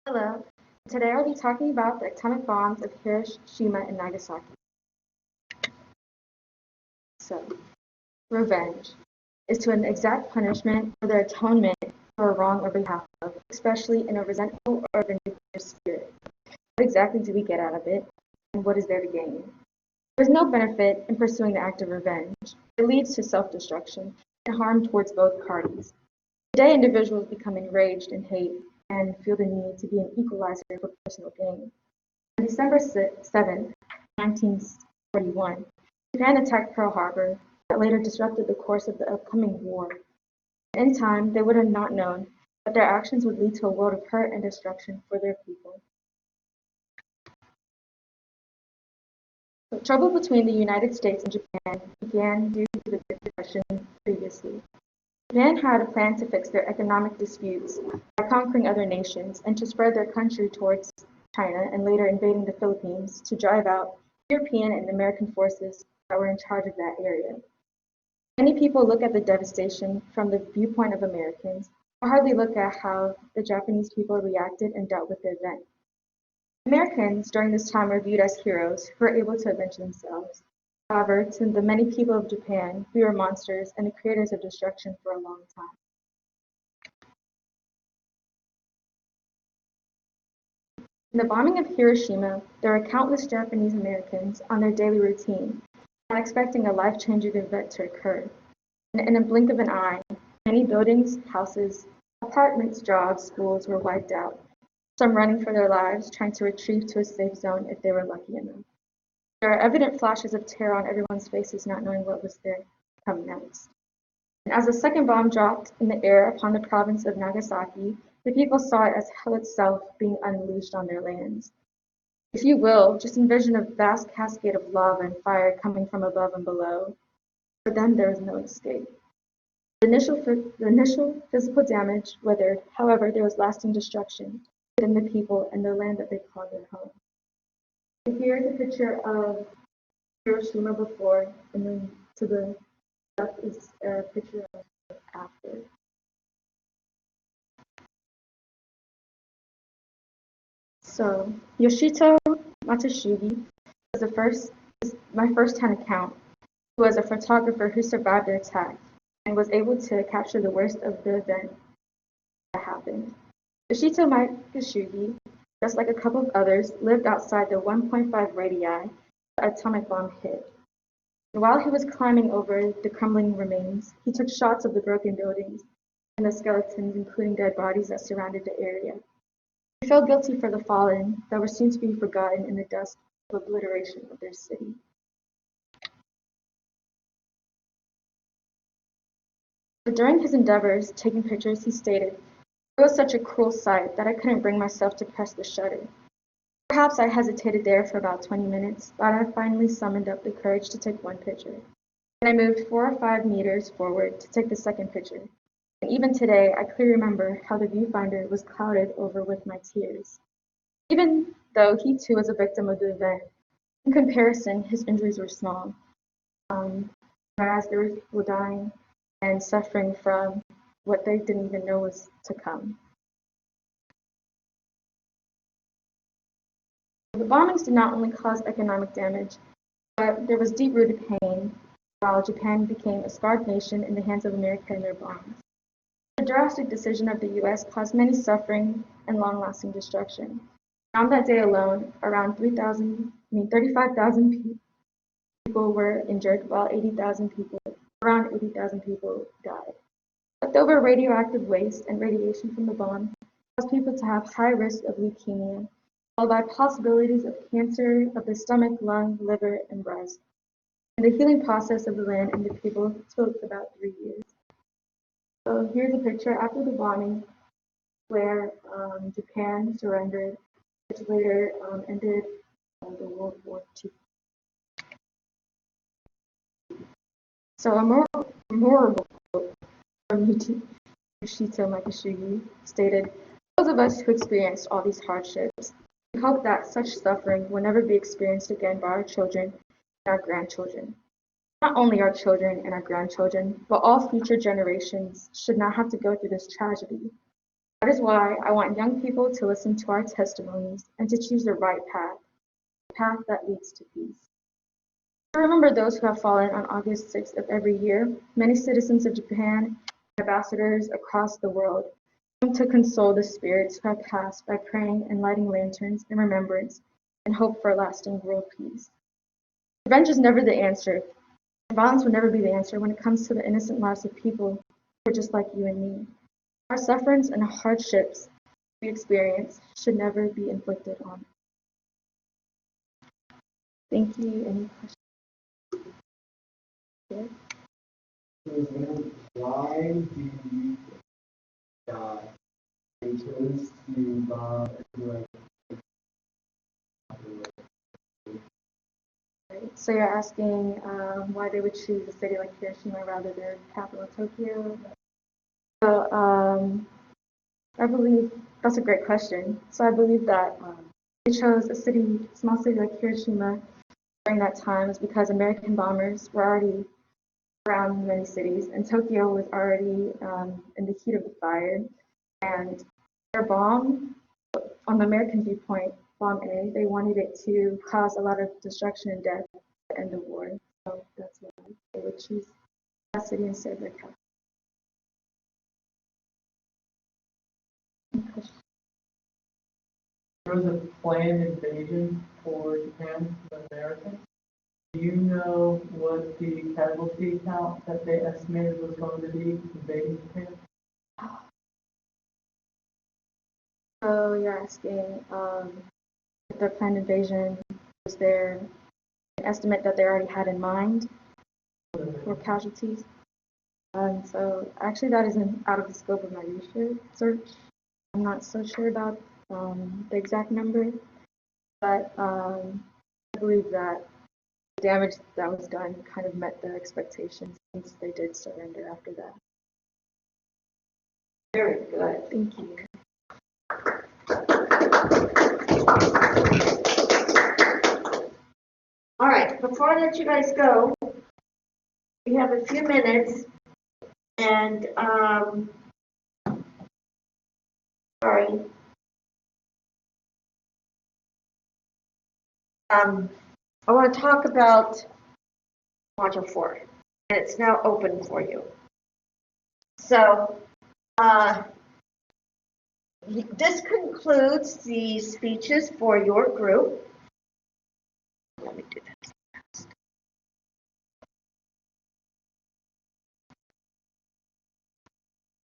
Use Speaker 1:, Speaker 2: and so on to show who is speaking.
Speaker 1: Hello. Today I'll be talking about the atomic bombs of Hiroshima and Nagasaki. So, revenge is to an exact punishment or the atonement for a wrong on behalf of, especially in a resentful or vindictive spirit. What exactly do we get out of it, and what is there to gain? There is no benefit in pursuing the act of revenge. It leads to self-destruction and harm towards both parties. Today, individuals become enraged in hate and feel the need to be an equalizer for personal gain. On December 7, 1941, Japan attacked Pearl Harbor that later disrupted the course of the upcoming war. In time, they would have not known that their actions would lead to a world of hurt and destruction for their people. The trouble between the United States and Japan began due to the Great Depression previously. Japan had a plan to fix their economic disputes by conquering other nations and to spread their country towards China and later invading the Philippines to drive out European and American forces that were in charge of that area. Many people look at the devastation from the viewpoint of Americans, but hardly look at how the Japanese people reacted and dealt with the event. Americans during this time were viewed as heroes who were able to avenge themselves. However, to the many people of Japan, we were monsters and the creators of destruction for a long time. In the bombing of Hiroshima, there were countless Japanese Americans on their daily routine, not expecting a life-changing event to occur. And in a blink of an eye, many buildings, houses, apartments, jobs, schools were wiped out, some running for their lives, trying to retreat to a safe zone if they were lucky enough. There are evident flashes of terror on everyone's faces, not knowing what was there to come next. And as the second bomb dropped in the air upon the province of Nagasaki, the people saw it as hell itself being unleashed on their lands. If you will, just envision a vast cascade of lava and fire coming from above and below. For them, there was no escape. The initial physical damage withered, however, there was lasting destruction within the people and the land that they called their home. Here is a picture of Hiroshima before, and then to the left is a picture of after. So Yoshito Matsushige was my first-hand account, who was a photographer who survived the attack and was able to capture the worst of the event that happened. Yoshito Matsushige, just like a couple of others, lived outside the 1.5 radii the atomic bomb hit. And while he was climbing over the crumbling remains, he took shots of the broken buildings and the skeletons, including dead bodies that surrounded the area. He felt guilty for the fallen that were soon to be forgotten in the dust of obliteration of their city. But during his endeavors, taking pictures, he stated, "It was such a cruel sight that I couldn't bring myself to press the shutter. Perhaps I hesitated there for about 20 minutes, but I finally summoned up the courage to take one picture. And I moved 4 or 5 meters forward to take the second picture. And even today, I clearly remember how the viewfinder was clouded over with my tears." Even though he too was a victim of the event, in comparison, his injuries were small, whereas there were people dying and suffering from what they didn't even know was to come. The bombings did not only cause economic damage, but there was deep-rooted pain while Japan became a scarred nation in the hands of America and their bombs. The drastic decision of the US caused many suffering and long-lasting destruction. On that day alone, around 35,000 people were injured, while around 80,000 people died. Leftover radioactive waste and radiation from the bomb caused people to have high risk of leukemia, followed by possibilities of cancer of the stomach, lung, liver, and breast. And the healing process of the land and the people took about 3 years. So here's a picture after the bombing where Japan surrendered, which later ended the World War II. So a memorable quote from Yoshito Matsushige stated, "Those of us who experienced all these hardships, we hope that such suffering will never be experienced again by our children and our grandchildren. Not only our children and our grandchildren, but all future generations should not have to go through this tragedy. That is why I want young people to listen to our testimonies and to choose the right path, the path that leads to peace. To remember those who have fallen on August 6th of every year, many citizens of Japan and ambassadors across the world come to console the spirits who have passed by praying and lighting lanterns in remembrance and hope for lasting world peace. Revenge is never the answer. Violence will never be the answer when it comes to the innocent lives of people who are just like you and me. Our sufferings and hardships we experience should never be inflicted on. Thank you. Any questions? Yeah.
Speaker 2: Why do you think that they chose to bomb
Speaker 1: So you're asking why they would choose a city like Hiroshima rather than capital Tokyo? So I believe that's a great question. So I believe that they chose a small city like Hiroshima during that time is because American bombers were already around many cities, and Tokyo was already in the heat of the fire. And their bomb, on the American viewpoint, Bomb A, they wanted it to cause a lot of destruction and death at the end of war. So that's why they would choose that city instead of their capital.
Speaker 2: There was a planned invasion for Japan from America. Do you know what the casualty count that they estimated was going to be invading Japan?
Speaker 1: So you're asking if the planned invasion, was there an estimate that they already had in mind for casualties? So actually that isn't out of the scope of my research. I'm not so sure about the exact number, but I believe that the damage that was done kind of met their expectations since they did surrender after that.
Speaker 3: Very good.
Speaker 1: Thank you.
Speaker 3: All right, before I let you guys go, we have a few minutes, and sorry. I want to talk about Module 4, and it's now open for you. So, this concludes the speeches for your group.